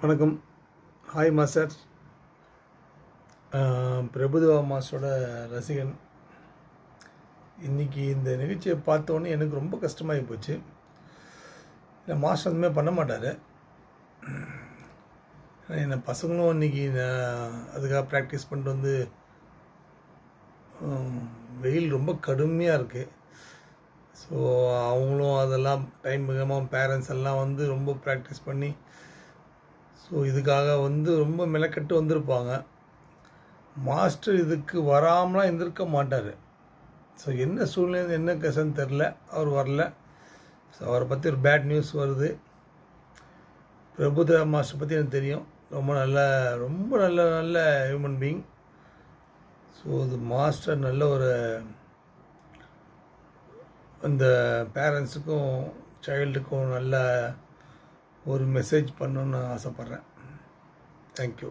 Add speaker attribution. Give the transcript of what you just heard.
Speaker 1: வணக்கம். Hi master. Prabhudeva மாஸ்டரோட ரசிகன். இன்றைக்கி இந்த நிகழ்ச்சியை பார்த்தோன்னே எனக்கு ரொம்ப கஷ்டமாகி போச்சு. இல்லை, மாஸ்டர் அதுமாதிரி பண்ண மாட்டார். என்ன பசங்களும் இன்றைக்கி அதுக்காக ப்ராக்டிஸ் பண்ணிட்டு வந்து வெயில் ரொம்ப கடுமையாக இருக்குது. ஸோ அவங்களும் அதெல்லாம் டைம் மிகமாக பேரண்ட்ஸ் எல்லாம் வந்து ரொம்ப ப்ராக்டிஸ் பண்ணி ஸோ இதுக்காக வந்து ரொம்ப மெனக்கட்டு வந்திருப்பாங்க. மாஸ்டர் இதுக்கு வராமலாம் இருந்திருக்க மாட்டார். ஸோ என்ன சூழ்நிலை என்ன கசன்னு தெரில, அவர் வரல. ஸோ அவரை பற்றி ஒரு பேட் நியூஸ் வருது. பிரபுதேவா மாஸ்டர் பற்றி எனக்கு தெரியும். ரொம்ப நல்ல ஹியூமன் பீயிங். ஸோ இது மாஸ்டர் நல்ல ஒரு அந்த பேரண்ட்ஸுக்கும் சைல்டுக்கும் நல்ல ஒரு மெசேஜ் பண்ணணுன்னு ஆசைப்பட்றேன். தேங்க்யூ.